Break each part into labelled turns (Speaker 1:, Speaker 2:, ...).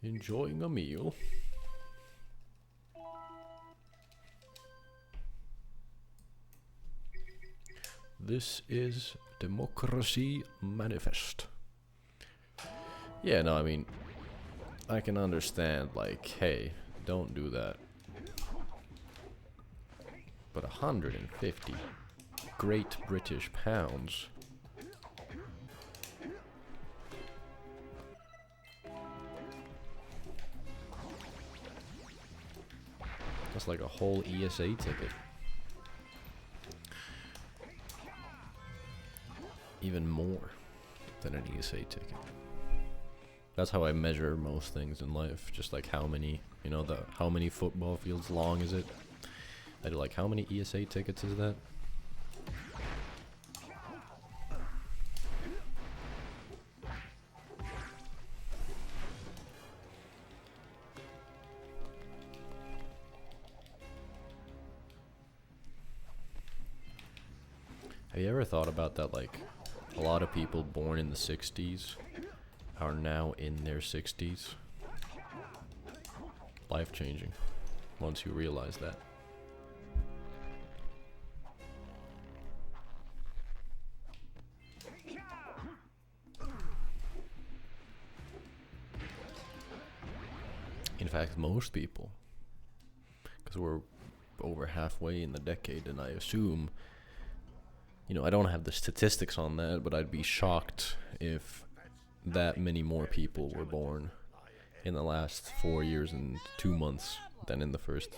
Speaker 1: Enjoying a meal. This is Democracy Manifest. Yeah, no, I mean, I can understand, like, hey, don't do that. But 150 Great British pounds. That's like a whole ESA ticket. Even more than an ESA ticket. That's how I measure most things in life. Just like how many, you know, how many football fields long is it? I do like, how many ESA tickets is that? Have you ever thought about that, like, a lot of people born in the 60s are now in their 60s? Life-changing, once you realize that. In fact, most people, because we're over halfway in the decade, and I assume, you know, I don't have the statistics on that, but I'd be shocked if that many more people were born in the last 4 years and 2 months than in the first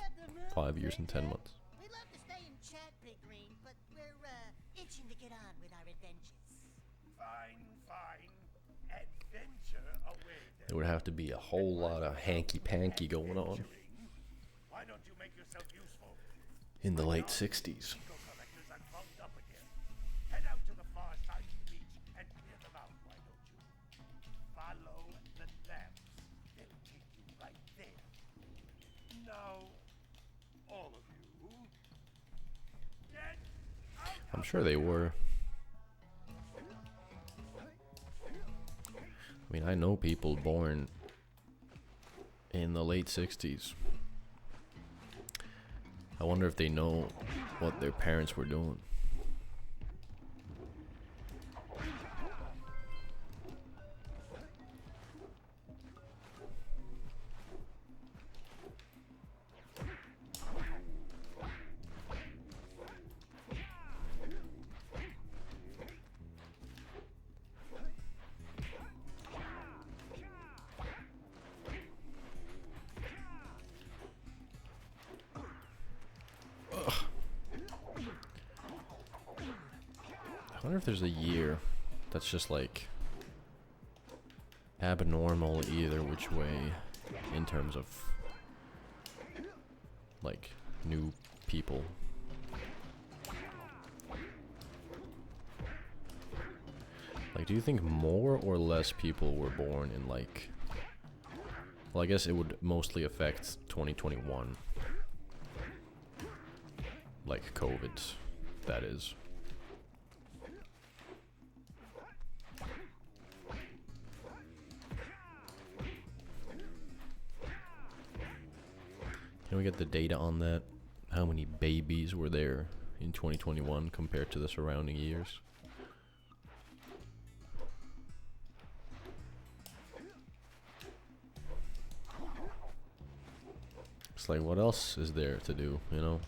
Speaker 1: 5 years and 10 months.
Speaker 2: We'd love to stay and chat, Big Green, but we're itching to get on with our adventures.
Speaker 3: Fine, fine. Adventure away then.
Speaker 1: There would have to be a whole lot of hanky-panky going on
Speaker 3: Why don't you make yourself useful?
Speaker 1: in the late 60s.
Speaker 3: Eagle collectors are bumped up again. Head out to the far side of the beach and clear them out, why don't you? Follow the lamps. They'll take you right there. Now, all of you, get out.
Speaker 1: I'm sure they were. I mean, I know people born in the late 60s. I wonder if they know what their parents were doing. I wonder if there's a year that's just like abnormal either which way in terms of like new people. Like, do you think more or less people were born in, like, well, I guess it would mostly affect 2021, like COVID, that is. Can we get the data on that? How many babies were there in 2021 compared to the surrounding years? It's like, what else is there to do, you know?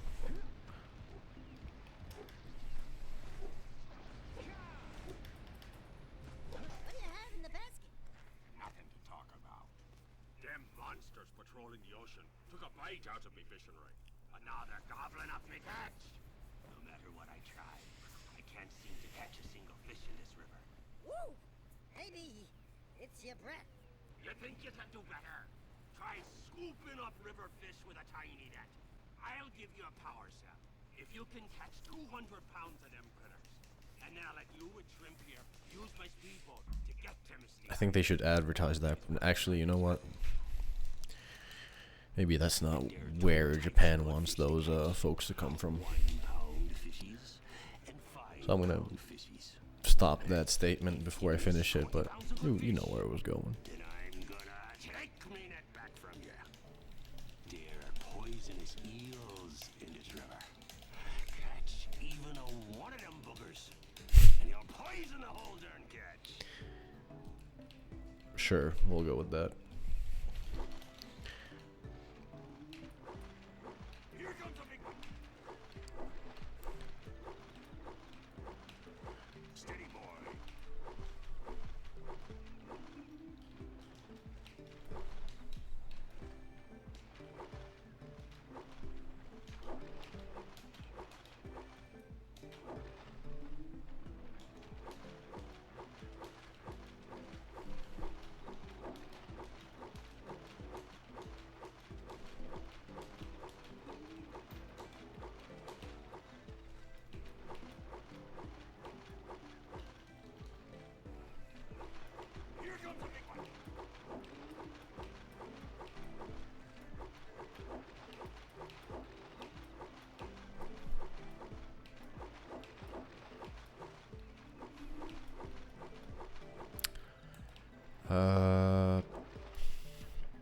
Speaker 2: What do you have in the basket?
Speaker 3: Nothing to talk about. Them monsters patrolling the ocean took a bite out of me fishing ring. And now they're gobbling up me catch. No matter what I try, I can't seem to catch a single fish in this river.
Speaker 2: Woo! Maybe it's your breath.
Speaker 3: You think you can do better? Try scooping up river fish with a tiny net. I'll give you a power cell. If you can catch 200 pounds of them critters, and then I'll let you and Shrimp here use my speedboat to get them asleep.
Speaker 1: I think they should advertise that. Actually, you know what? Maybe that's not where Japan wants those folks to come from. So I'm gonna stop that statement before I finish it, but you know where it was going.
Speaker 3: Then I'm gonna take
Speaker 4: me net back from you. There are poisonous eels in this river. Catch even one of them boogers, and you'll poison the whole darn catch.
Speaker 1: Sure, we'll go with that.
Speaker 3: Here comes a big one. Steady, boy. Here comes a big one.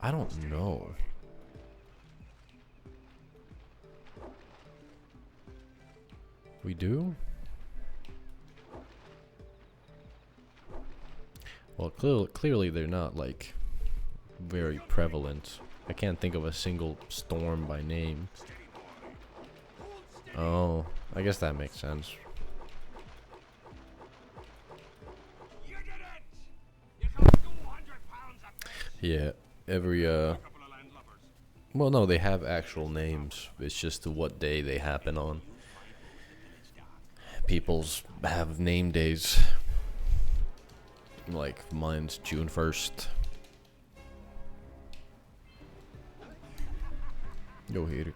Speaker 1: I don't know. We do? Well, clearly they're not, like, very prevalent. I can't think of a single storm by name. Oh, I guess that makes sense.
Speaker 3: You did it! You got 200 pounds of fish.
Speaker 1: Yeah, every,
Speaker 3: Couple of landlubbers.
Speaker 1: well, no, they have actual names. It's just what day they happen on. People's have name days. Like, mine's June 1st. Go ahead.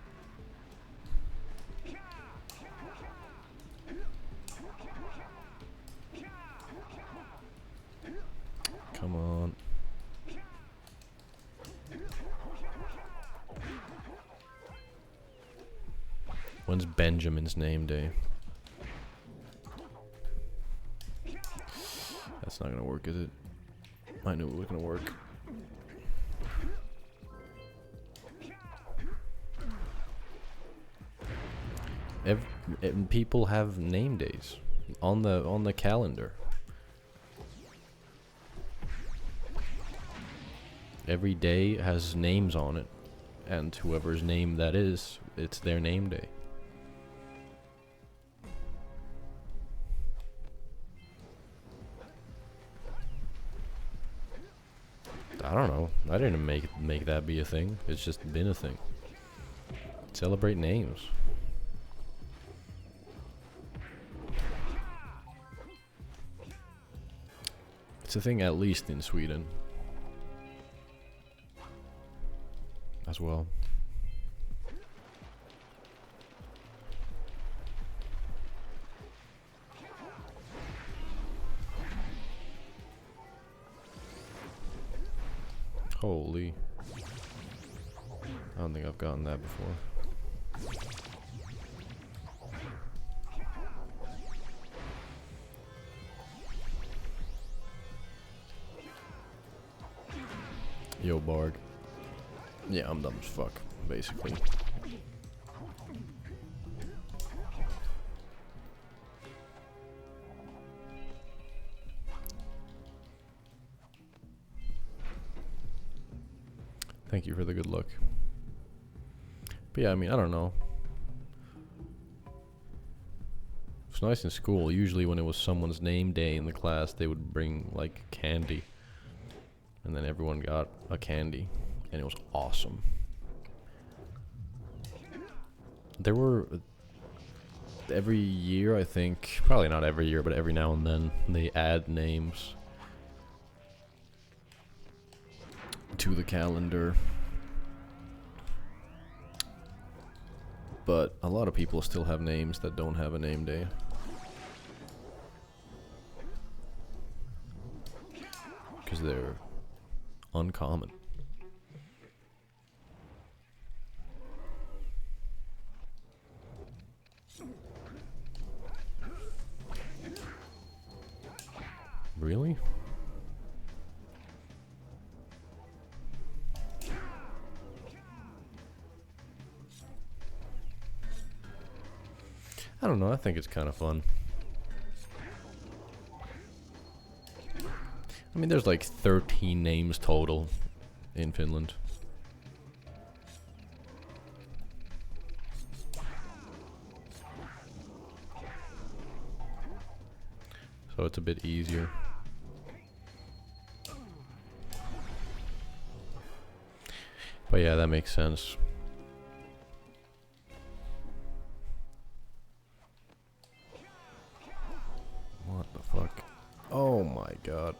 Speaker 1: Come on. When's Benjamin's name day? That's not gonna work, is it? I knew it was gonna work. And people have name days on the calendar. Every day has names on it, and whoever's name that is, it's their name day. I don't know. I didn't make that be a thing. It's just been a thing. Celebrate names. It's a thing at least in Sweden. As well. Holy. I don't think I've gotten that before. Yo, Bard. Yeah, I'm dumb as fuck, basically. Thank you for the good luck. But yeah, I mean, I don't know. It's nice in school. Usually when it was someone's name day in the class, they would bring, like, candy. And then everyone got a candy. And it was awesome. There were... every year, I think... probably not every year, but every now and then, they add names to the calendar. But a lot of people still have names that don't have a name day. Because they're uncommon. Really? I don't know, I think it's kind of fun. I mean, there's like 13 names total in Finland. So it's a bit easier. But yeah, that makes sense. What the fuck? Oh my god.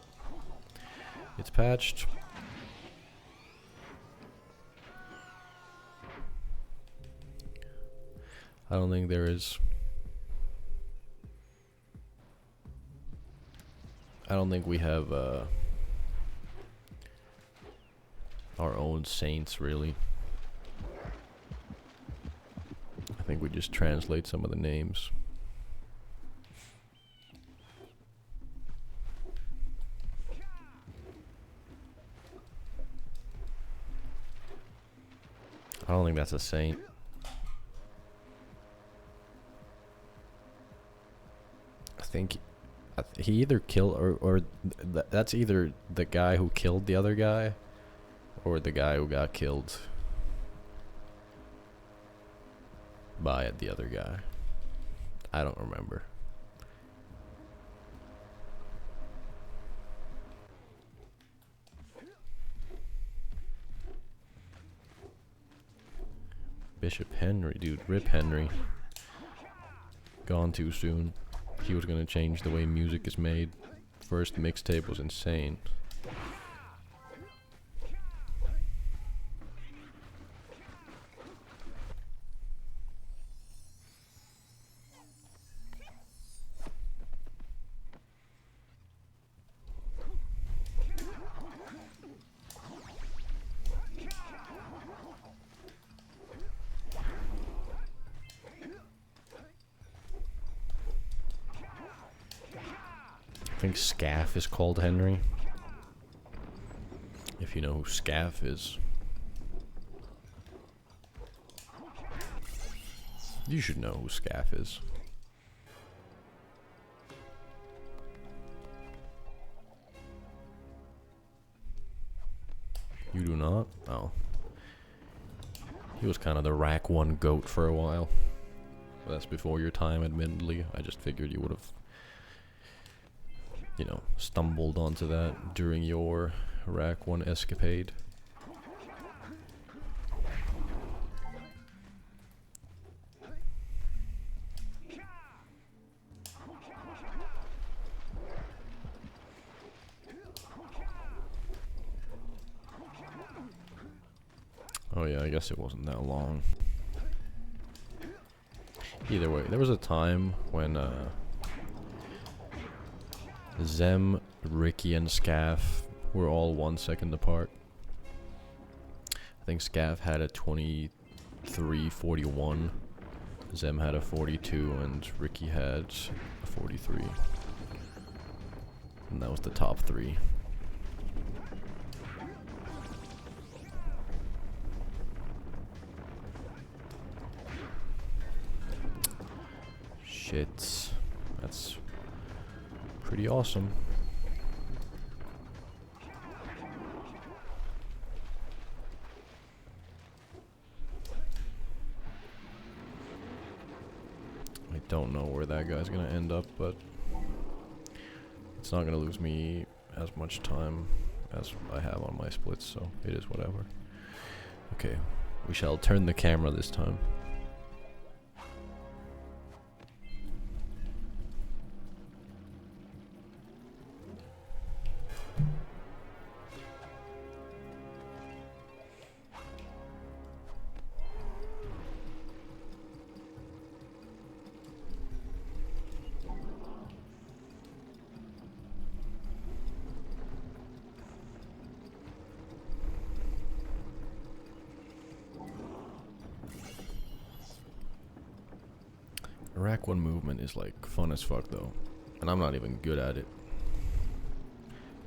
Speaker 1: It's patched. I don't think there is. I don't think we have our own saints, really. I think we just translate some of the names. I don't think that's a saint. I think he either killed or that's either the guy who killed the other guy or the guy who got killed by the other guy. I don't remember. Bishop Henry, dude. Rip Henry. Gone too soon. He was gonna change the way music is made. First mixtape was insane. I think Scaff is called Henry. If you know who Scaff is. You should know who Scaff is. You do not? Oh. He was kind of the Rack 1 GOAT for a while. But that's before your time, admittedly. I just figured you would have, you know, stumbled onto that during your Rack 1 escapade. Oh yeah, I guess it wasn't that long. Either way, there was a time when Zem, Ricky, and Scaff were all 1 second apart. I think Scaff had a 23-41, Zem had a 42, and Ricky had a 43. And that was the top 3. Shit. That's pretty awesome. I don't know where that guy's gonna end up, but it's not gonna lose me as much time as I have on my splits, so it is whatever. Okay, we shall turn the camera this time. Rack 1 movement is like fun as fuck though, and I'm not even good at it.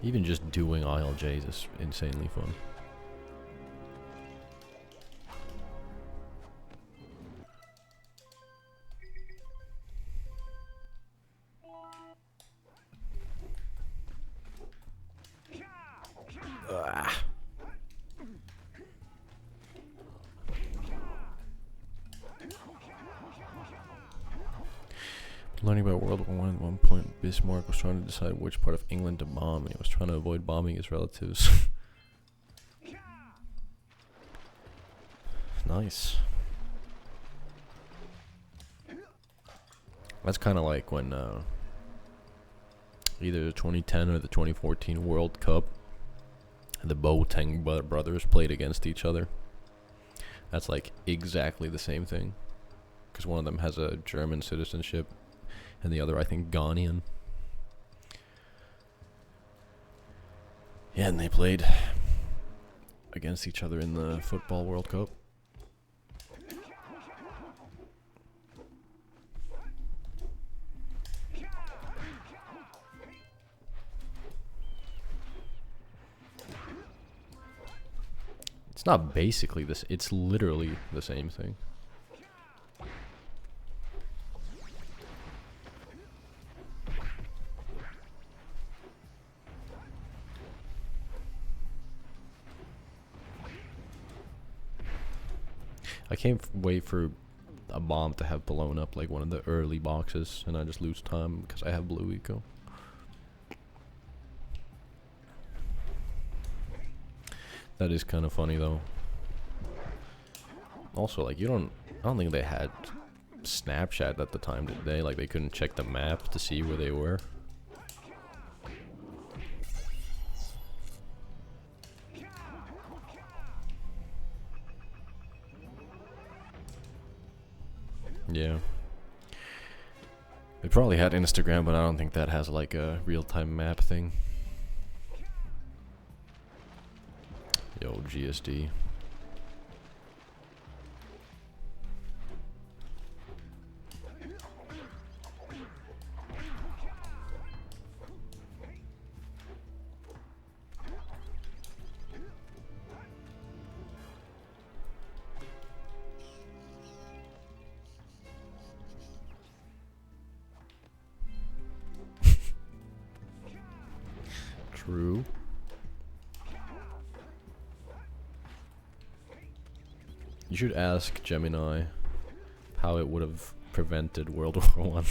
Speaker 1: Even just doing ILJs is insanely fun. Learning about World War One at one point, Bismarck was trying to decide which part of England to bomb, and he was trying to avoid bombing his relatives. Nice. That's kind of like when either the 2010 or the 2014 World Cup, the Boateng brothers played against each other. That's like exactly the same thing, because one of them has a German citizenship and the other, I think, Ghanaian. Yeah, and they played against each other in the Football World Cup. It's not basically this, it's literally the same thing. I can't wait for a bomb to have blown up like one of the early boxes and I just lose time because I have blue eco. That is kind of funny though. Also, like, I don't think they had Snapchat at the time, did they? Like, they couldn't check the map to see where they were. Yeah. They probably had Instagram, but I don't think that has like a real-time map thing. Yo, GSD. True. You should ask Gemini how it would have prevented World War One.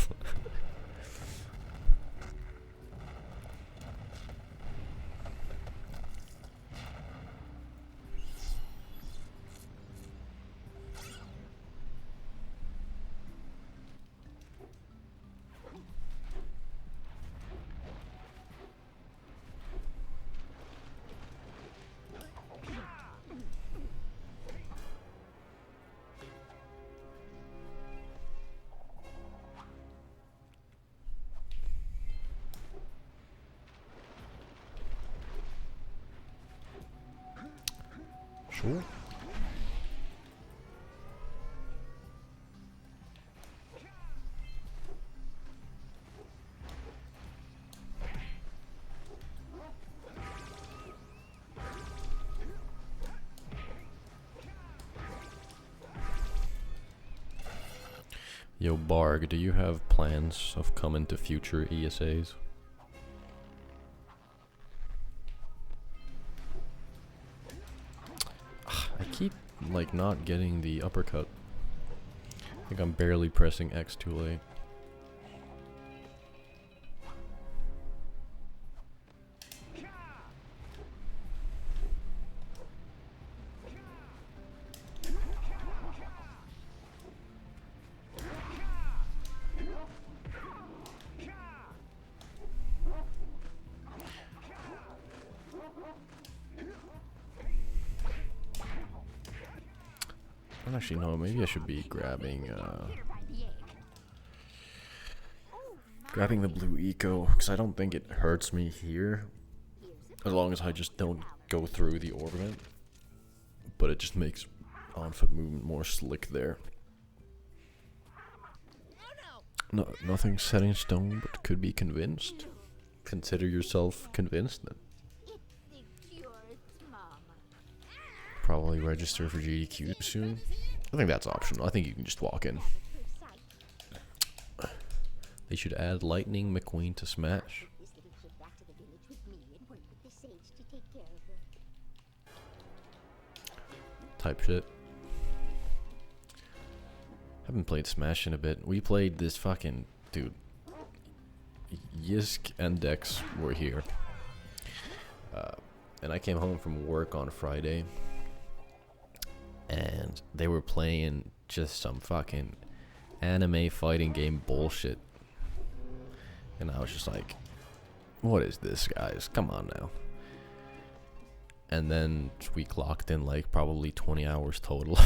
Speaker 1: Sure. Yo, Barg, do you have plans of coming to future ESAs? I keep, like, not getting the uppercut. I think I'm barely pressing X too late. I don't actually know, maybe I should be grabbing grabbing the blue eco, because I don't think it hurts me here, as long as I just don't go through the orbit, but it just makes on-foot movement more slick there. No, nothing set in stone, but could be convinced. Consider yourself convinced then. Probably register for GDQ soon. I think that's optional. I think you can just walk in. They should add Lightning McQueen to Smash. Type shit. Haven't played Smash in a bit. We played this fucking... Dude, Yisk and Dex were here. And I came home from work on Friday. And they were playing just some fucking anime fighting game bullshit. And I was just like, what is this, guys? Come on now. And then we clocked in like probably 20 hours total.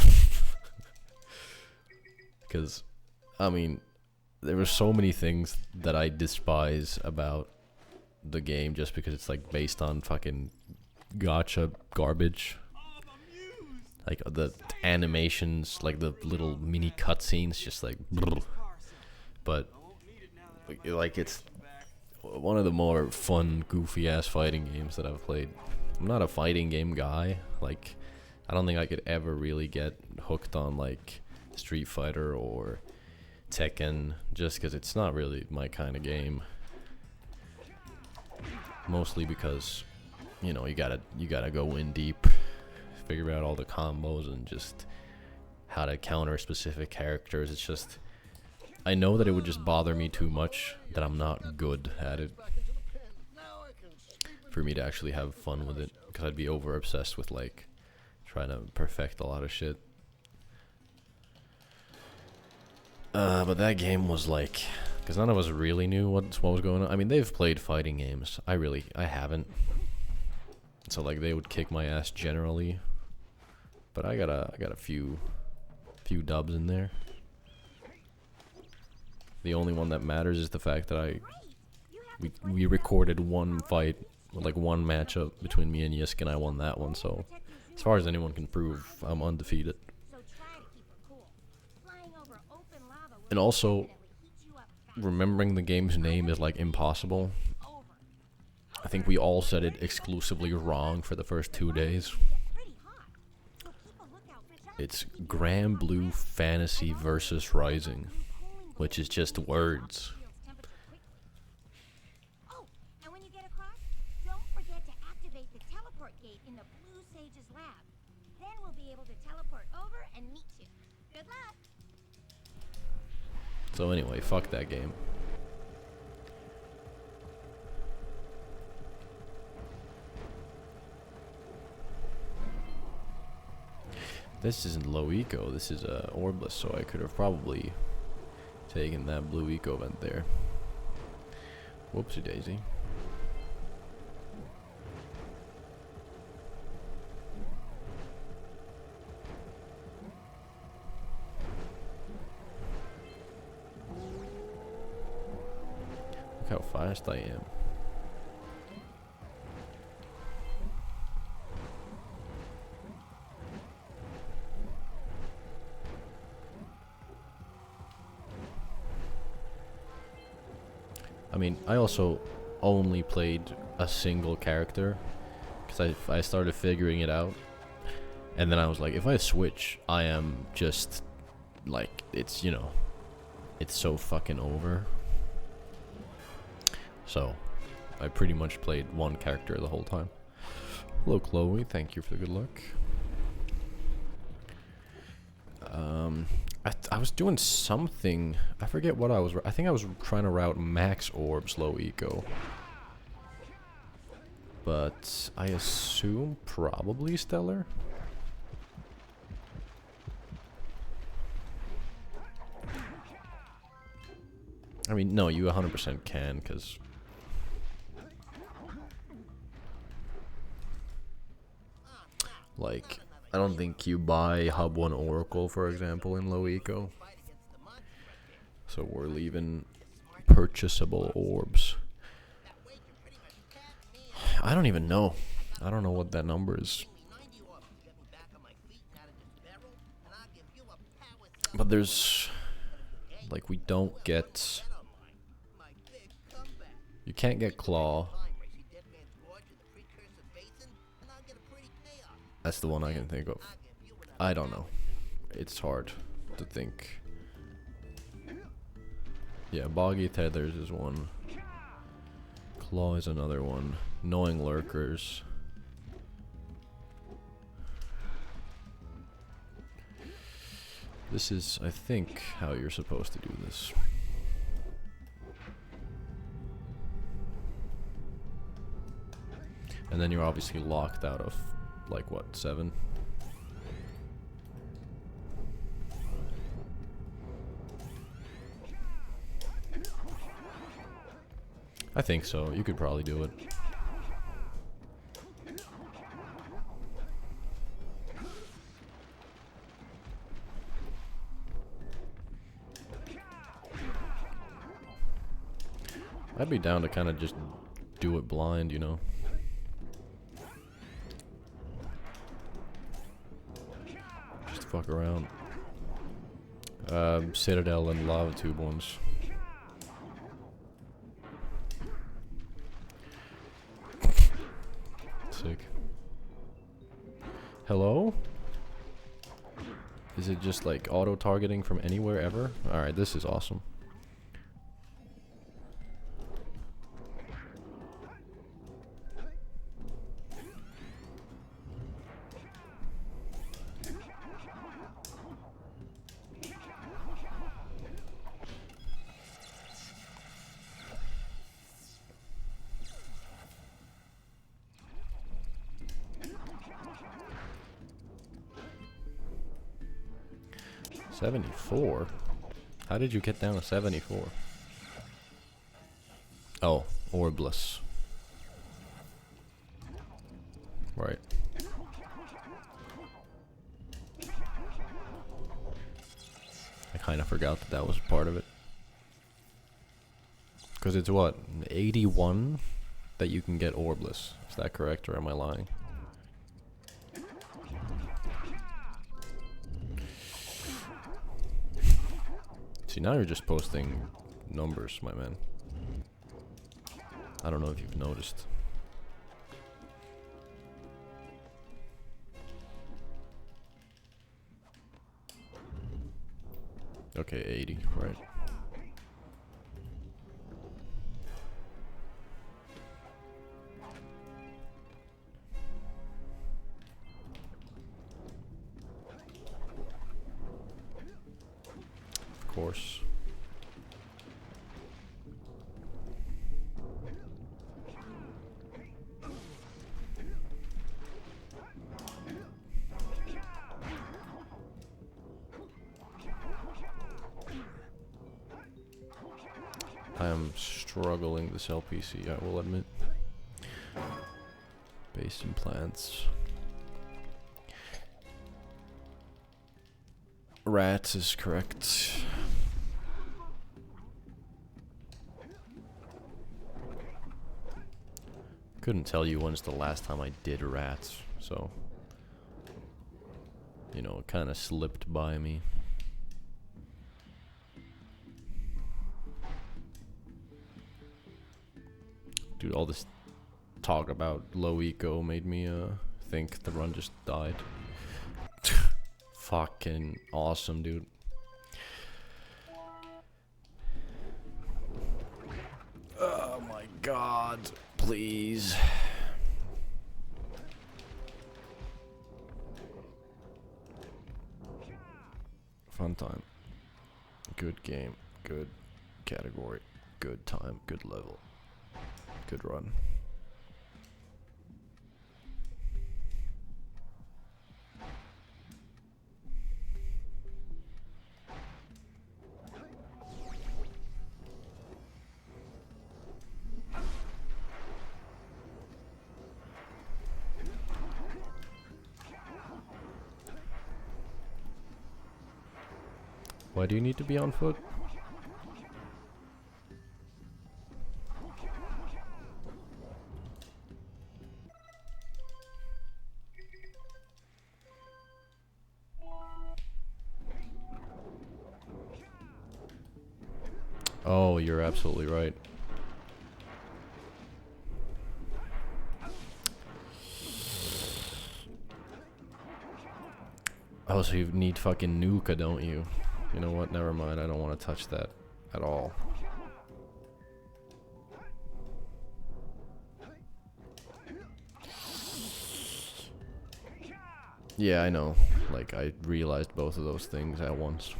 Speaker 1: Because, I mean, there were so many things that I despise about the game just because it's like based on fucking gacha garbage. Like the animations, like the little mini cutscenes, just like brrr. But like it's one of the more fun, goofy ass fighting games that I've played. I'm not a fighting game guy. Like, I don't think I could ever really get hooked on like Street Fighter or Tekken, just because it's not really my kind of game. Mostly because, you know, you gotta go in deep, figure out all the combos and just how to counter specific characters. It's just, I know that it would just bother me too much that I'm not good at it for me to actually have fun with it, because I'd be over obsessed with like trying to perfect a lot of shit. But that game was like, because none of us really knew what was going on. I mean, they've played fighting games. I haven't. So like they would kick my ass generally, but I got a few dubs in there. The only one that matters is the fact that we recorded one fight, like one matchup between me and Yisk, and I won that one. So as far as anyone can prove, I'm undefeated. And also, remembering the game's name is like impossible. I think we all said it exclusively wrong for the first 2 days. It's Grand Blue Fantasy versus Rising, which is just words.
Speaker 2: Oh, and when you get across, don't forget to activate the teleport gate in the Blue Sage's lab. Then we'll be able to teleport over and meet you. Good luck.
Speaker 1: So anyway, fuck that game. This isn't low eco, this is Orbless, so I could have probably taken that blue eco vent there. Whoopsie daisy. Look how fast I am. I mean, I also only played a single character because I started figuring it out, and then I was like, if I switch, I am just like, it's, you know, it's so fucking over. So I pretty much played one character the whole time. Hello Chloe, thank you for the good luck. I was doing something, I forget what I was, I think I was trying to route max orbs low eco. But I assume probably stellar. I mean, no, you 100% can, because like, I don't think you buy Hub 1 Oracle, for example, in low eco. So we're leaving purchasable orbs. I don't even know. I don't know what that number is. But there's, like, we don't get, you can't get claw. That's the one I can think of. I don't know. It's hard to think. Yeah, Boggy Tethers is one. Claw is another one. Knowing Lurkers. This is, I think, how you're supposed to do this. And then you're obviously locked out of, like, what, 7? I think so. You could probably do it. I'd be down to kind of just do it blind, you know. Just fuck around. Citadel and lava tube ones. Sick. Hello? Is it just like auto targeting from anywhere ever? Alright, this is awesome. $74? How did you get down to 74? Oh, Orbless. Right. I kind of forgot that that was part of it. Because it's what? 81 that you can get Orbless. Is that correct or am I lying? See, now you're just posting numbers, my man. I don't know if you've noticed. Okay, 80, right. Of course. I am struggling this LPC, I will admit. Base implants. Rats is correct. Couldn't tell you when's the last time I did rats, so you know, it kind of slipped by me. Dude, all this talk about low eco made me think the run just died. Fucking awesome, dude. Oh my god, please. Fun time. Good game, good category, good time, good level. Good run. Why do you need to be on foot? Oh, you're absolutely right. Oh, so you need fucking Nuka, don't you? You know what? Never mind. I don't want to touch that at all. Yeah, I know. Like, I realized both of those things at once.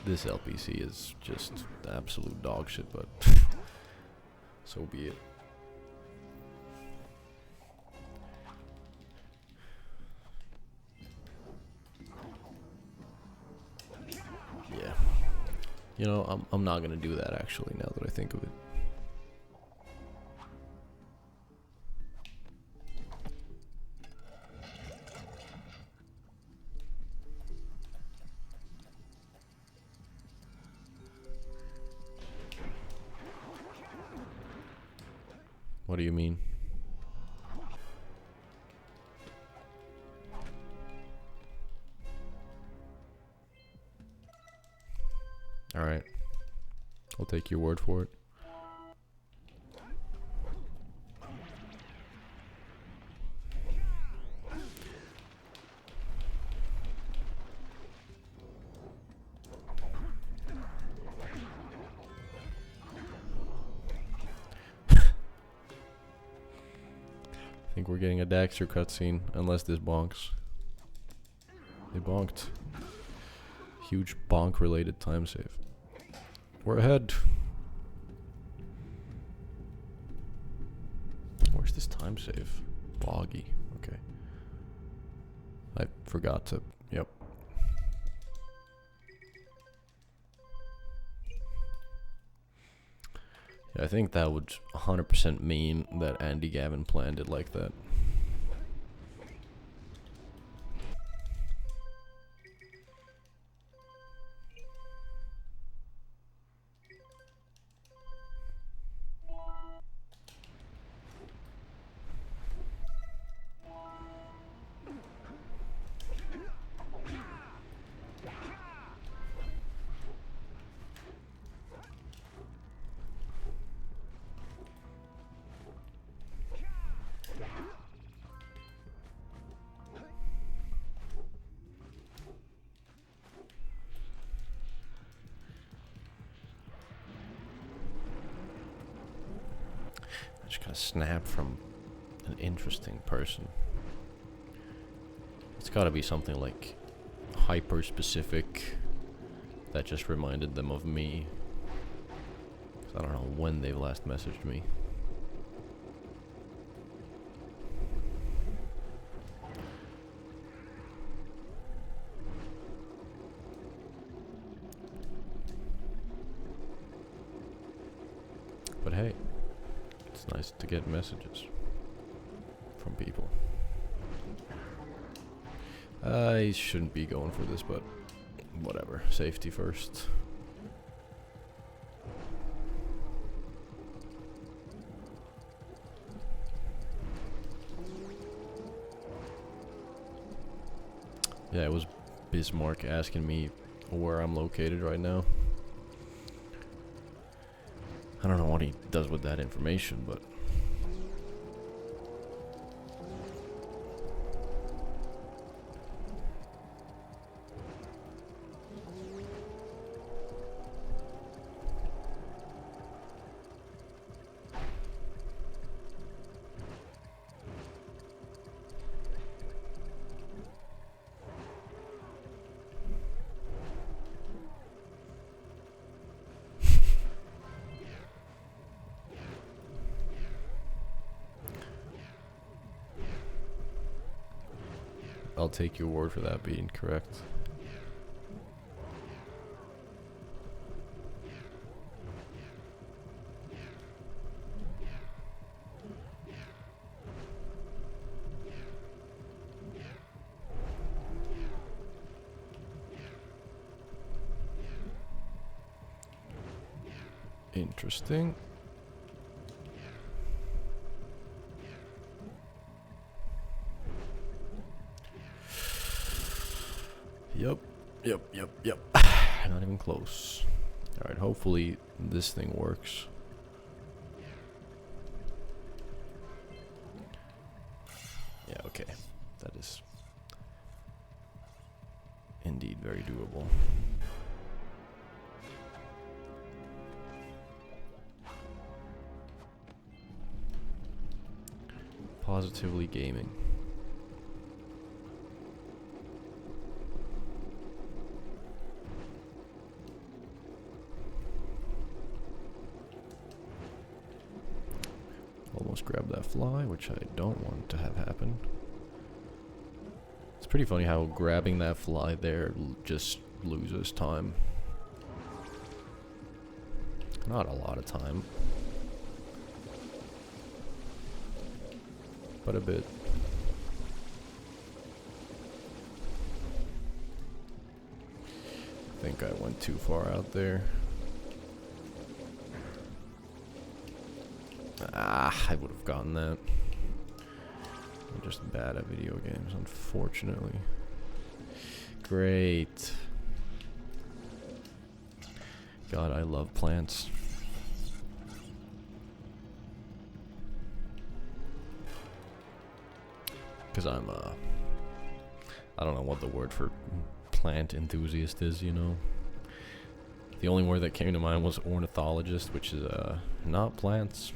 Speaker 1: This LPC is just absolute dog shit, but So be it. Yeah. You know, I'm not gonna do that actually, now that I think of it. What do you mean? Alright. I'll take your word for it. I think we're getting a Daxter cutscene, unless this bonks. They bonked. Huge bonk related time save. We're ahead. Where's this time save? Boggy. Okay. I forgot to. Yep. Yeah, I think that would 100% mean that Andy Gavin planned it like that. Just gotta snap from an interesting person. It's gotta be something like hyper specific that just reminded them of me. 'Cause I don't know when they've last messaged me. But hey, it's nice to get messages from people. I shouldn't be going for this, but whatever. Safety first. Yeah, it was Bismarck asking me where I'm located right now. I don't know what he does with that information, but I'll take your word for that being correct. Interesting. Yep. Not even close. Alright, hopefully this thing works. Yeah, okay. That is indeed very doable. Positively gaming. Almost grabbed that fly, which I don't want to have happen. It's pretty funny how grabbing that fly there just loses time. Not a lot of time, but a bit. I think I went too far out there. Ah, I would have gotten that. I'm just bad at video games, unfortunately. Great. God, I love plants. Because I'm I don't know what the word for plant enthusiast is, you know. The only word that came to mind was ornithologist, which is not plants.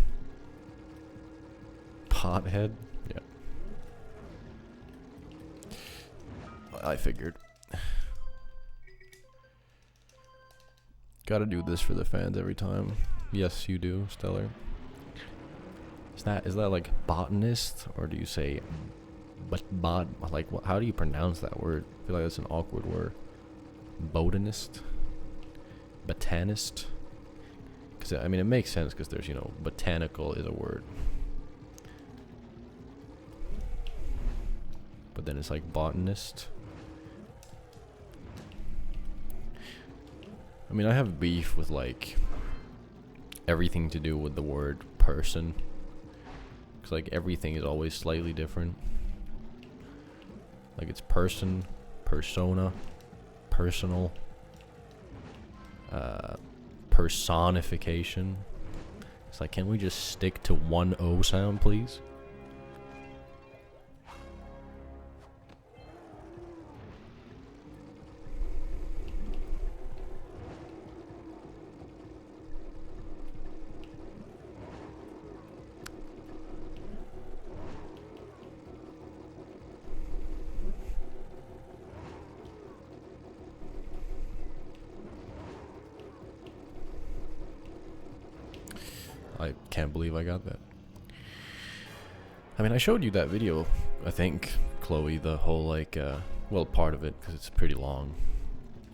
Speaker 1: Pothead? Yeah. I figured. Gotta do this for the fans every time. Yes, you do, Stellar. Is that like botanist, or do you say like what, how do you pronounce that word? I feel like that's an awkward word. Botanist? Botanist? Because I mean it makes sense because there's, you know, botanical is a word. But then it's like botanist. I mean, I have beef with like everything to do with the word person. Because like everything is always slightly different. Like it's person, persona, personal, personification. It's like, can we just stick to one O sound, please? I can't believe I got that. I mean, I showed you that video, I think, Chloe, the whole like, well, part of it, because it's pretty long,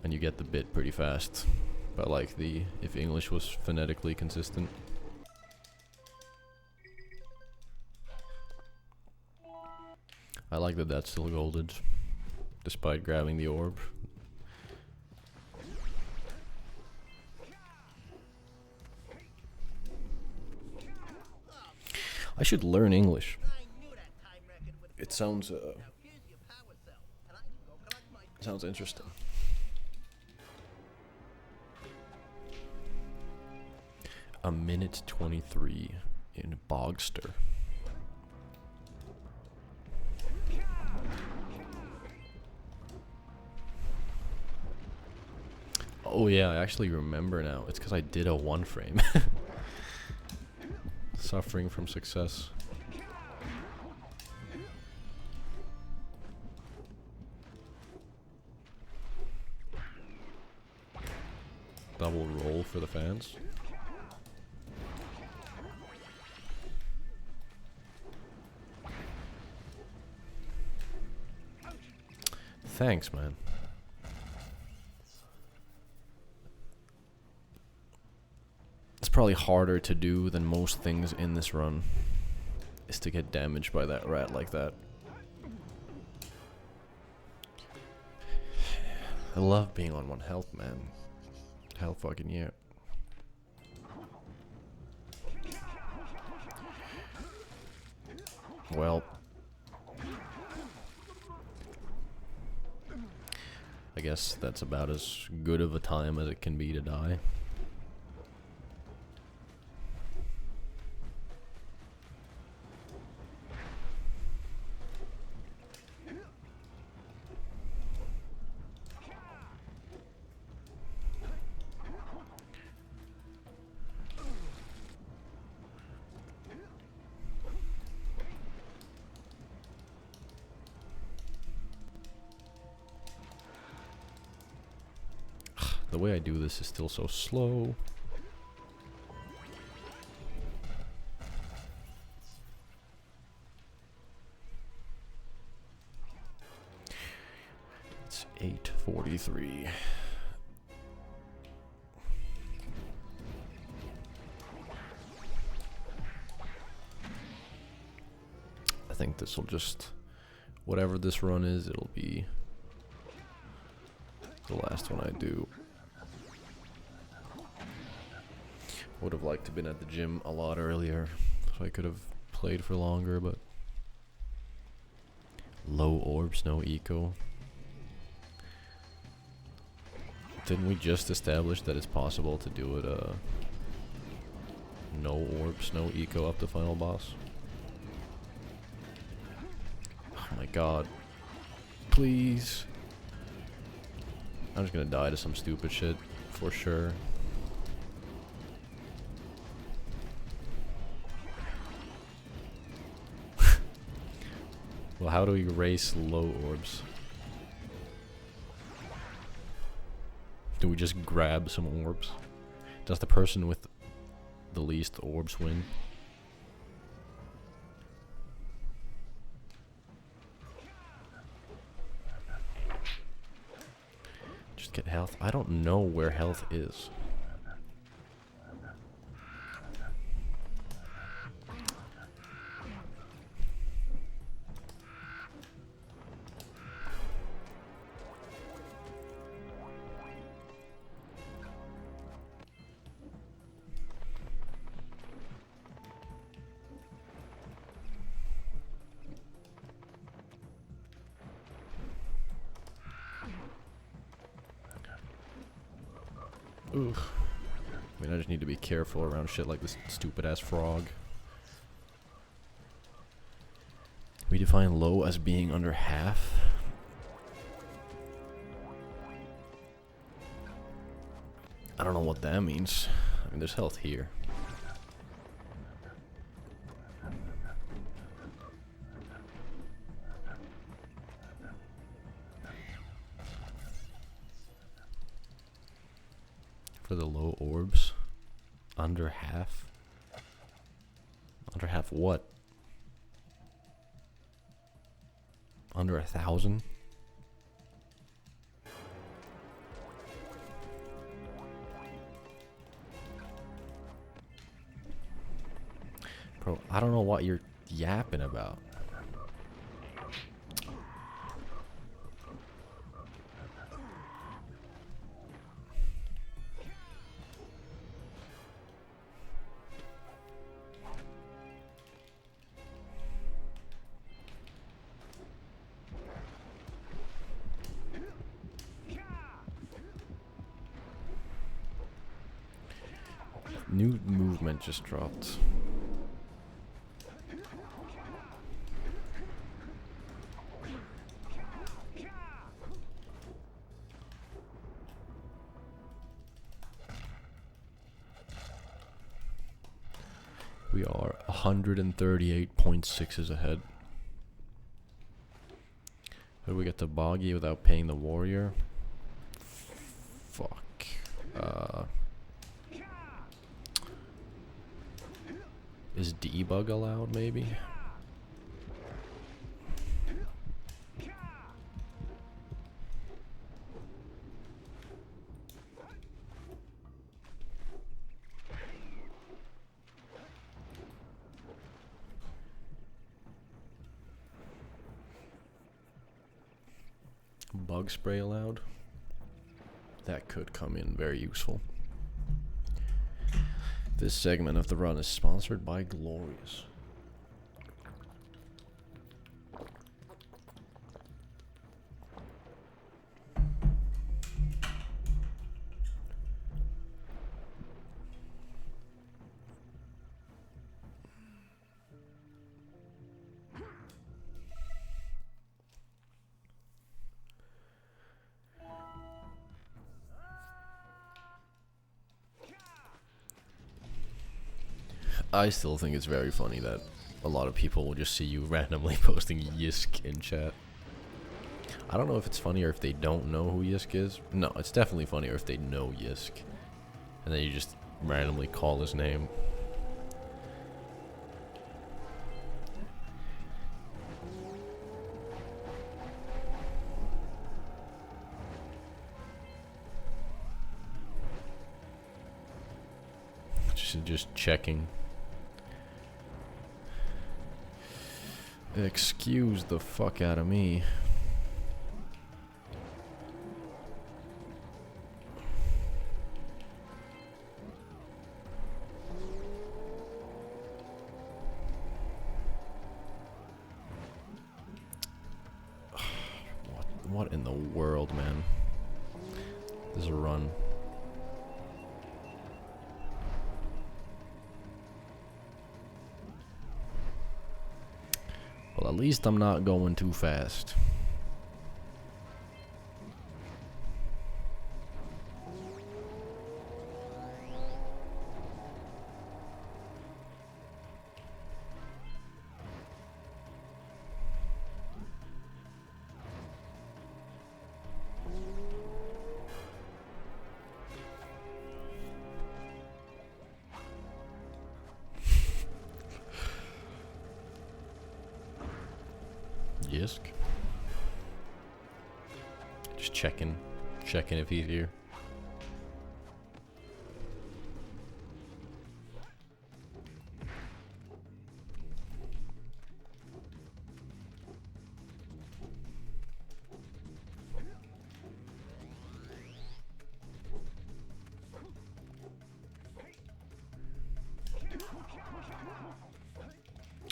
Speaker 1: and you get the bit pretty fast, but like if English was phonetically consistent. I like that that's still golded, despite grabbing the orb. I should learn English. It sounds interesting. A minute 23 in Bogster. Oh yeah, I actually remember now. It's because I did a 1 frame. Suffering from success. Double roll for the fans. Thanks, man. It's probably harder to do than most things in this run, is to get damaged by that rat like that. I love being on 1 health, man. Hell fucking yeah. Well, I guess that's about as good of a time as it can be to die. The way I do this is still so slow. 8:43. I think this will just, whatever this run is, it'll be the last one I do. Would have liked to been at the gym a lot earlier, so I could have played for longer, but low orbs, no eco. Didn't we just establish that it's possible to do it no orbs, no eco up to final boss? Oh my god. Please. I'm just gonna die to some stupid shit, for sure. Well, how do we race low orbs? Do we just grab some orbs? Does the person with the least orbs win? Just get health. I don't know where health is. Oof. I mean, I just need to be careful around shit like this stupid ass frog. We define low as being under half. I don't know what that means. I mean, there's health here. For the low orbs, under half. Under half what? Under 1,000? Bro, I don't know what you're yapping about. New movement just dropped. We are 138.6 ahead. How do we get to Boggy without paying the warrior? Fuck. Is debug allowed, maybe? Bug spray allowed? That could come in very useful. This segment of the run is sponsored by Glorious. I still think it's very funny that a lot of people will just see you randomly posting Yisk in chat. I don't know if it's funnier if they don't know who Yisk is. No, it's definitely funnier if they know Yisk. And then you just randomly call his name. Just checking. Excuse the fuck out of me. What in the world, man? This is a run. Well, at least I'm not going too fast. Yisk. Just checking if he's here.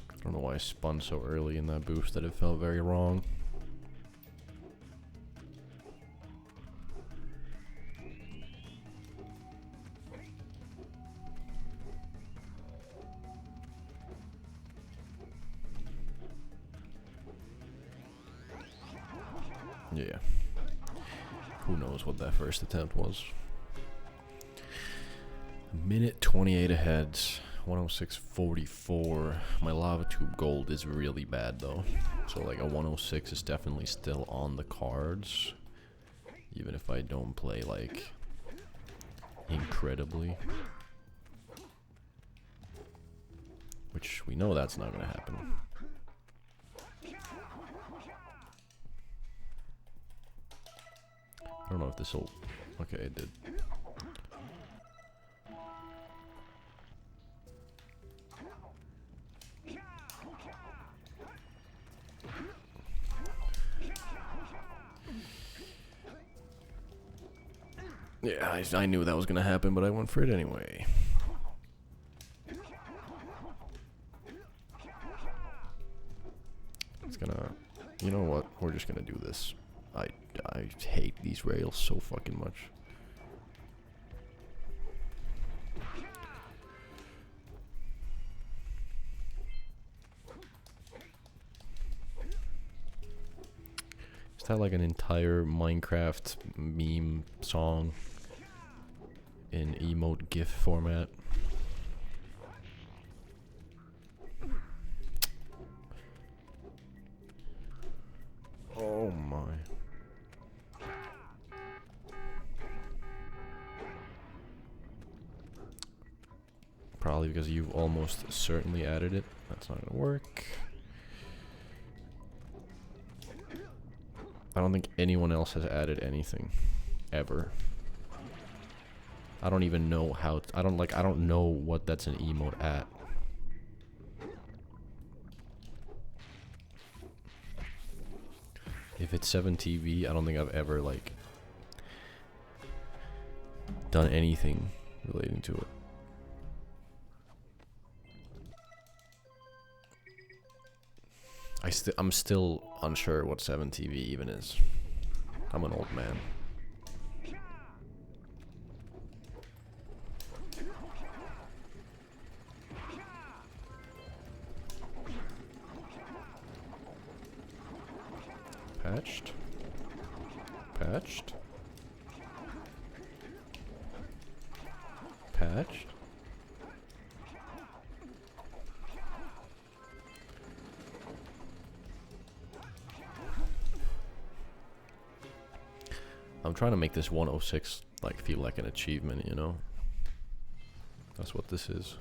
Speaker 1: I don't know why I spun so early in that boost that it felt very wrong. Yeah. Who knows what that first attempt was. A minute 28 ahead. 106.44. My lava tube gold is really bad though. So like a 106 is definitely still on the cards. Even if I don't play like incredibly. Which we know that's not gonna happen. I don't know if this will... Okay, it did. Yeah, I knew that was gonna happen, but I went for it anyway. It's gonna... You know what? We're just gonna do this. I hate these rails so fucking much. Is that like an entire Minecraft meme song in emote GIF format? Oh my. Probably because you've almost certainly added it. That's not gonna work. I don't think anyone else has added anything. Ever. I don't even know how... I don't know what that's an emote at. If it's 7TV, I don't think I've ever, like... done anything relating to it. I'm still unsure what 7TV even is. I'm an old man. Patched. Patched. Patched. I'm trying to make this 106 like feel like an achievement, you know? That's what this is.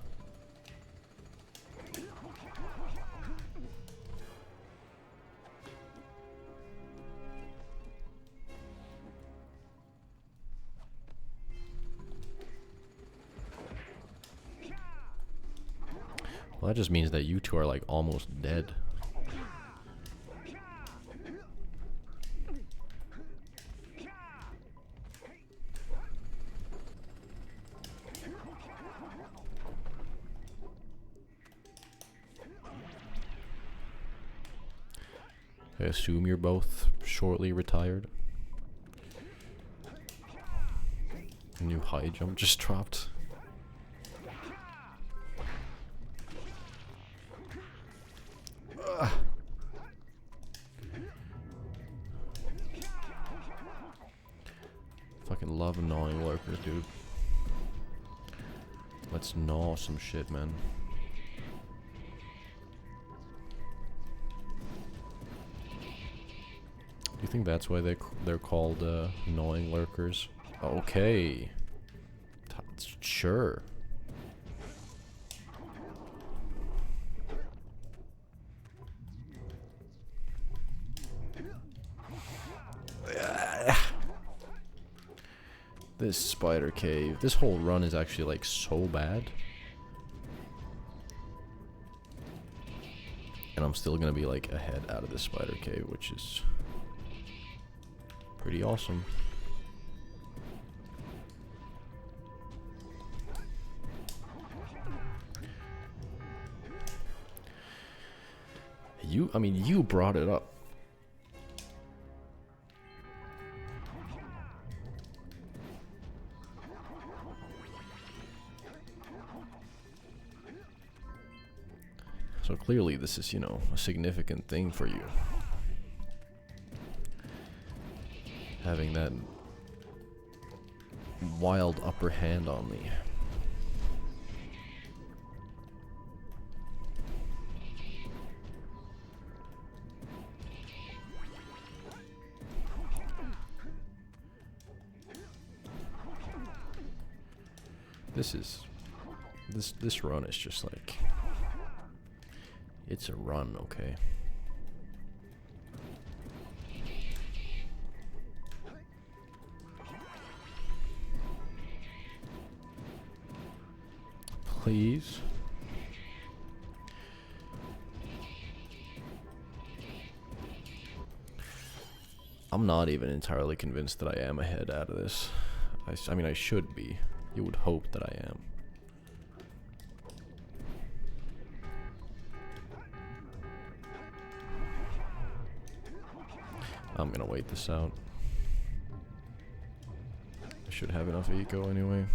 Speaker 1: Well, that just means that you two are like almost dead. I assume you're both shortly retired. New high jump just dropped. Ugh. Fucking love gnawing lurkers, dude. Let's gnaw some shit, man. Do you think that's why they're called gnawing lurkers? Okay. Sure. This spider cave. This whole run is actually like so bad. And I'm still gonna be like ahead out of this spider cave, which is pretty awesome. I mean, you brought it up. So clearly this is, you know, a significant thing for you. Having that wild upper hand on me. This run is just like, it's a run, okay? Please. I'm not even entirely convinced that I am ahead out of this. I mean, I should be. You would hope that I am. I'm gonna wait this out. I should have enough eco anyway.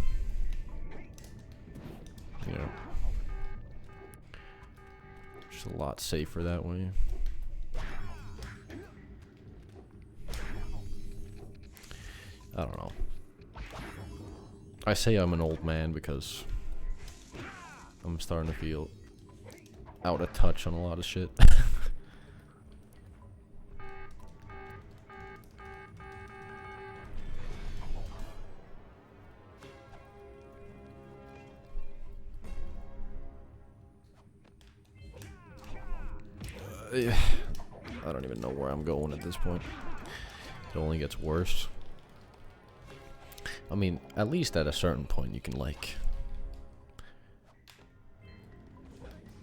Speaker 1: You know, just a lot safer that way. I don't know. I say I'm an old man because I'm starting to feel out of touch on a lot of shit. I don't even know where I'm going at this point. It only gets worse. I mean, at least at a certain point you can, like,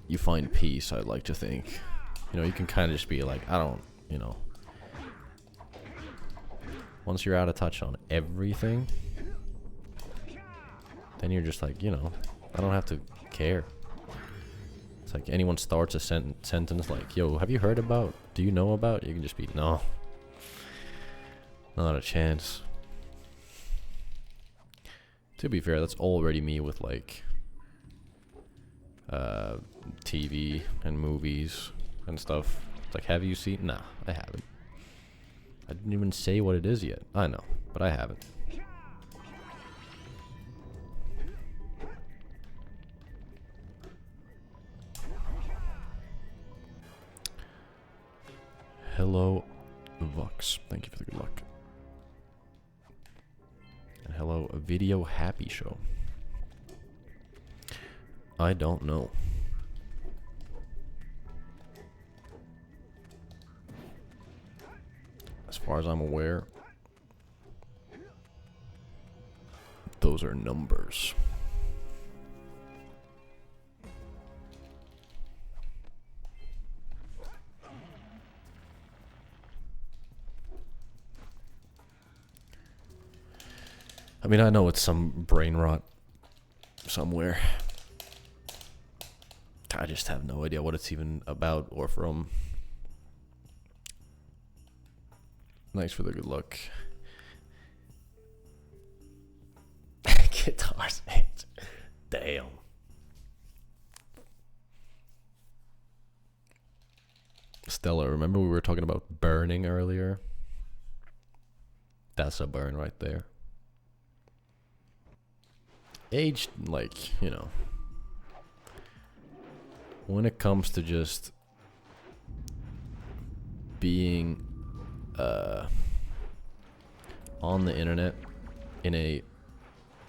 Speaker 1: you find peace, I'd like to think. You know, you can kind of just be like, I don't, you know. Once you're out of touch on everything, then you're just like, you know, I don't have to care. It's like anyone starts a sentence like, yo, have you heard about, do you know about? You can just be, no. Not a chance. To be fair, that's already me with, like, TV and movies and stuff. It's like, have you seen? Nah, I haven't. I didn't even say what it is yet. I know, but I haven't. Hello, Vox. Thank you for the good luck. And hello, Video Happy Show. I don't know. As far as I'm aware, those are numbers. I mean, I know it's some brain rot somewhere. I just have no idea what it's even about or from. Thanks for the good luck. Guitars. Damn. Stella, remember we were talking about burning earlier? That's a burn right there. Age, like, you know, when it comes to just being on the internet in a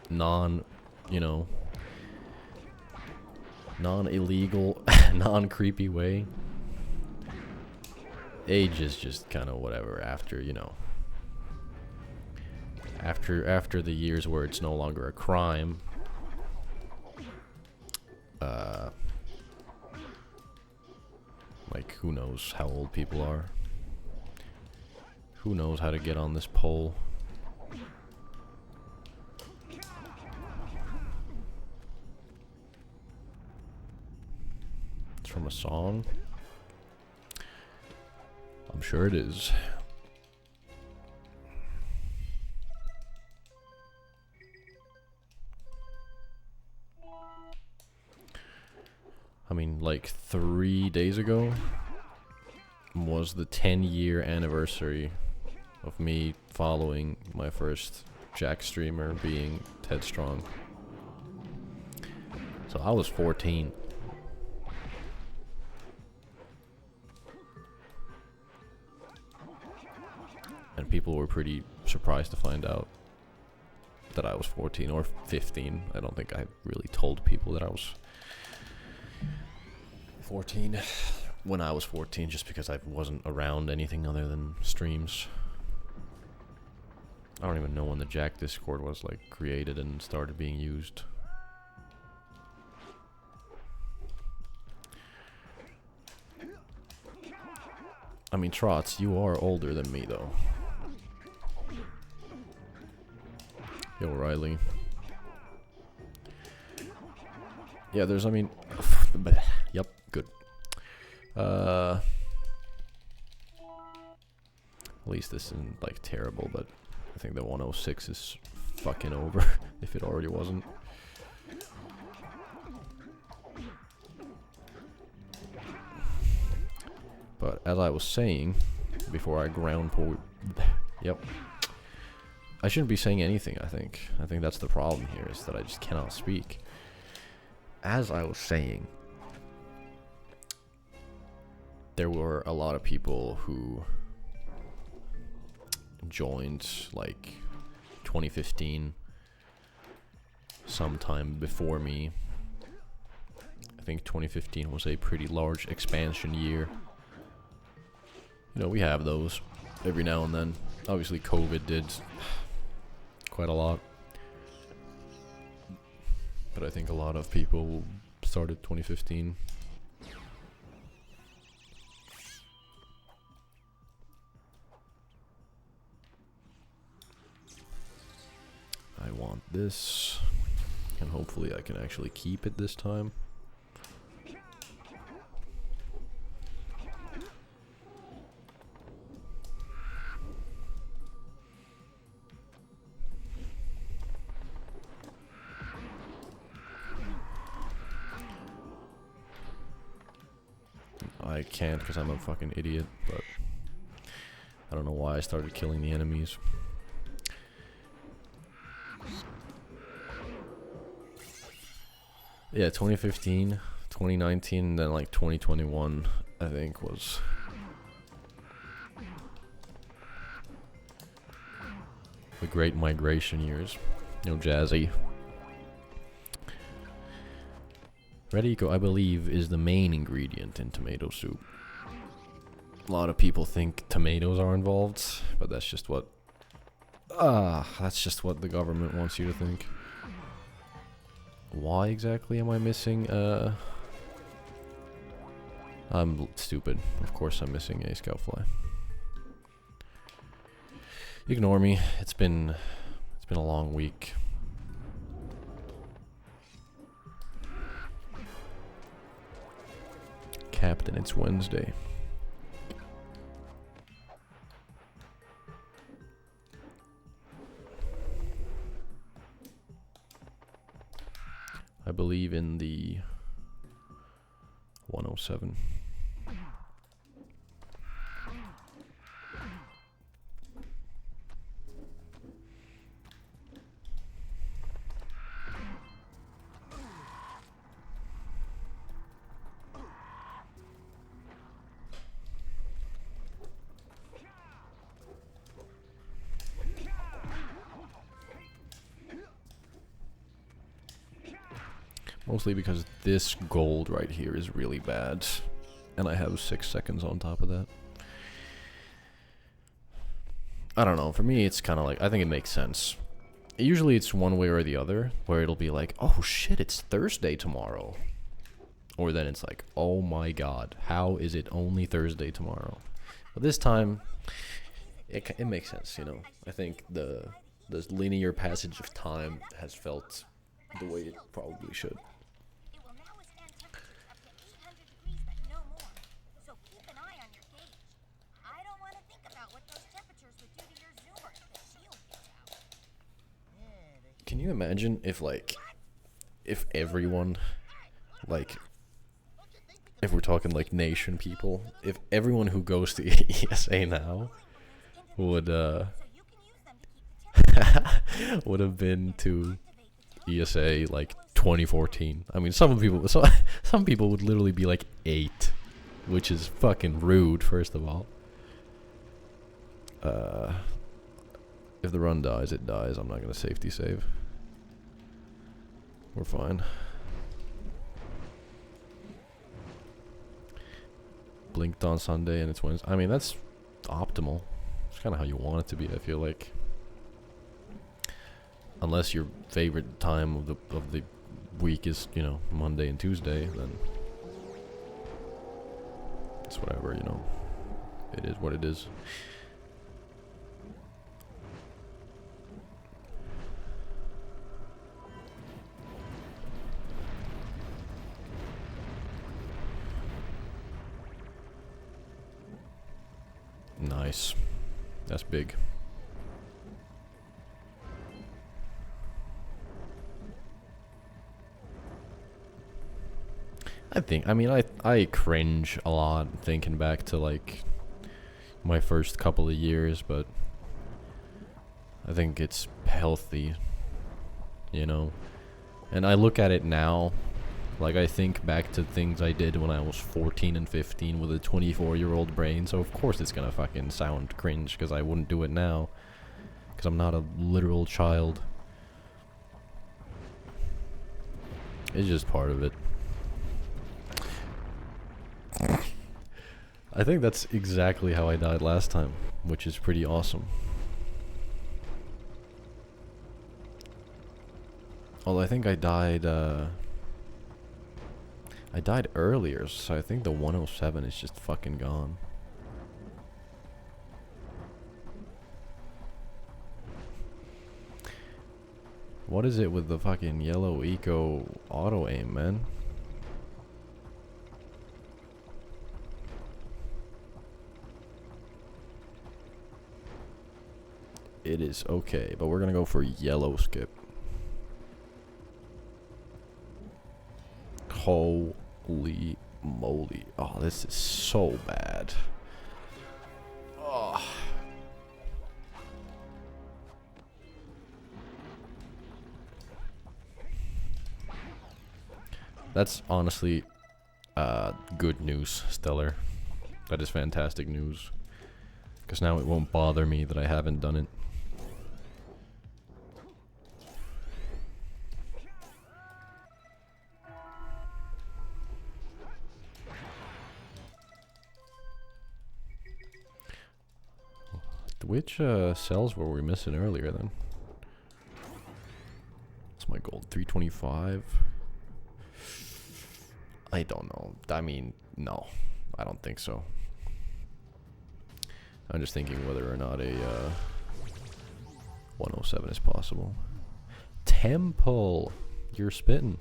Speaker 1: you know, non-illegal, non-creepy way, age is just kind of whatever after, you know, after the years where it's no longer a crime. Like, who knows how old people are? Who knows how to get on this pole? It's from a song? I'm sure it is. I mean, like 3 days ago was the 10-year anniversary of me following my first Jack streamer being Ted Strong. So I was 14. And people were pretty surprised to find out that I was 14 or 15. I don't think I really told people that I was 14 when I was 14, just because I wasn't around anything other than streams. I don't even know when the Jack Discord was like created and started being used. I mean, Trots, you are older than me though. Yo, Riley. Yeah, there's, I mean, yep, good. At least this isn't like terrible, but I think the 106 is fucking over if it already wasn't. But as I was saying before I ground pour, yep. I shouldn't be saying anything, I think. I think that's the problem here, is that I just cannot speak. As I was saying, there were a lot of people who joined like 2015 sometime before me. I think 2015 was a pretty large expansion year. You know, we have those every now and then. Obviously COVID did quite a lot, but I think a lot of people started 2015. I want this, and hopefully I can actually keep it this time. I can't because I'm a fucking idiot, but I don't know why I started killing the enemies. Yeah, 2015, 2019, and then like 2021, I think, was the great migration years. You know, Jazzy. Red Eco, I believe, is the main ingredient in tomato soup. A lot of people think tomatoes are involved, but that's just what the government wants you to think. Why exactly am I missing, I'm stupid. Of course I'm missing a scoutfly. Ignore me. It's been been a long week. Captain, it's Wednesday. I believe in the 107. Mostly because this gold right here is really bad. And I have 6 seconds on top of that. I don't know. For me, it's kind of like, I think it makes sense. Usually it's one way or the other, where it'll be like, oh shit, it's Thursday tomorrow. Or then it's like, oh my god, how is it only Thursday tomorrow? But this time, it makes sense, you know. I think the linear passage of time has felt the way it probably should.
Speaker 2: It will now withstand temperatures up to 800 degrees, but no more. So keep an eye on your gauge. I don't want to think about what those temperatures would do to your zoomer if the shield gets out.
Speaker 1: Can you imagine if, like, if everyone, like, if we're talking, like, nation people, if everyone who goes to ESA now would,
Speaker 2: So you can use them to keep the temperature.
Speaker 1: would have been to ESA, like, 2014. I mean, some people would literally be, like, 8, which is fucking rude, first of all. If the run dies, it dies. I'm not gonna safety save. We're fine. Blinked on Sunday and it's Wednesday. I mean, that's optimal. It's kind of how you want it to be, I feel like. Unless your favorite time of the week is, you know, Monday and Tuesday, then it's whatever, you know. It is what it is. Nice. That's big. I mean, I cringe a lot thinking back to, like, my first couple of years, but I think it's healthy, you know? And I look at it now, like, I think back to things I did when I was 14 and 15 with a 24-year-old brain, so of course it's gonna fucking sound cringe, because I wouldn't do it now, because I'm not a literal child. It's just part of it. I think that's exactly how I died last time, which is pretty awesome. Although I think I died earlier, so I think the 107 is just fucking gone. What is it with the fucking yellow eco auto aim, man? It is okay, but we're gonna go for yellow skip. Holy moly. Oh, this is so bad. Oh. That's honestly good news, Stellar. That is fantastic news. Because now it won't bother me that I haven't done it. Which cells were we missing earlier then? What's my gold? 325? I don't know. I mean, no. I don't think so. I'm just thinking whether or not a 107 is possible. Temple, you're spitting.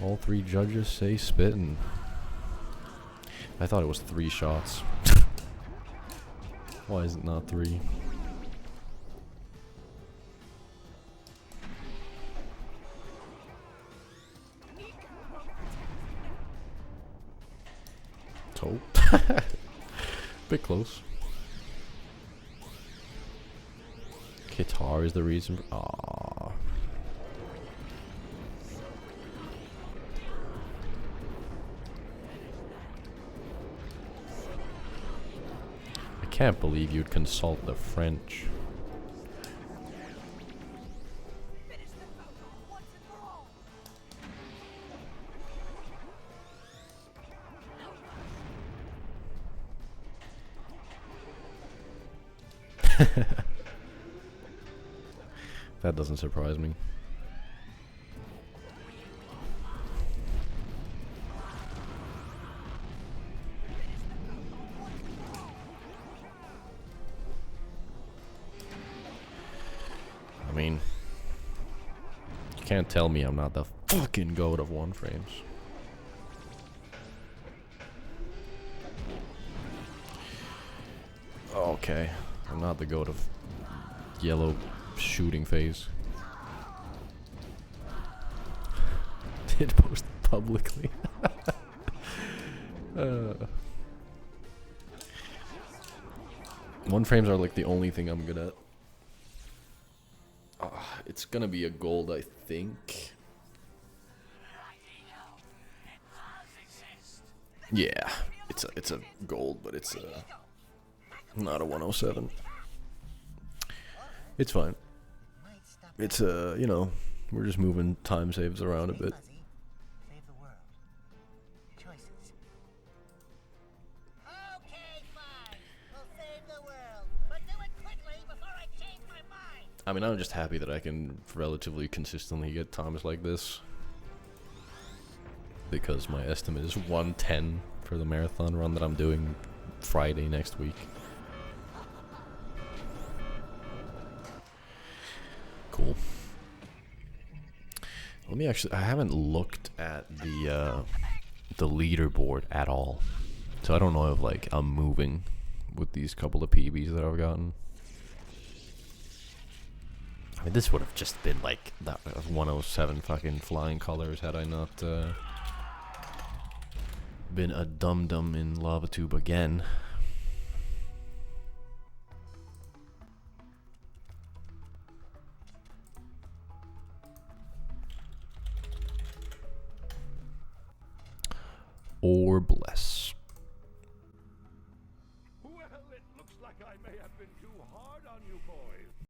Speaker 1: All 3 judges say spitting. I thought it was 3 shots. Why is it not 3? So, bit close. Guitar is the reason. Aww. I can't believe you'd consult the French. That doesn't surprise me. I mean, you can't tell me I'm not the fucking goat of 1 frames. Okay, I'm not the goat of yellow shooting phase. Did post publicly. 1 frames are like the only thing I'm good at. It's gonna be a gold, I think. Yeah, it's a gold, but it's not a 107. It's fine. It's you know, we're just moving time saves around a bit.
Speaker 2: Save the world. Choices. Okay, fine. We'll save the world, but do it quickly before I change my mind.
Speaker 1: I mean, I'm just happy that I can relatively consistently get times like this, because my estimate is 110 for the marathon run that I'm doing Friday next week. Cool. Let me actually, I haven't looked at the leaderboard at all, so I don't know if like I'm moving with these couple of PBs that I've gotten. I mean, this would have just been like that 107 fucking flying colors had I not been a dum-dum in lava tube again. Orbless.
Speaker 3: Well, it looks like I may have been too hard on you boys.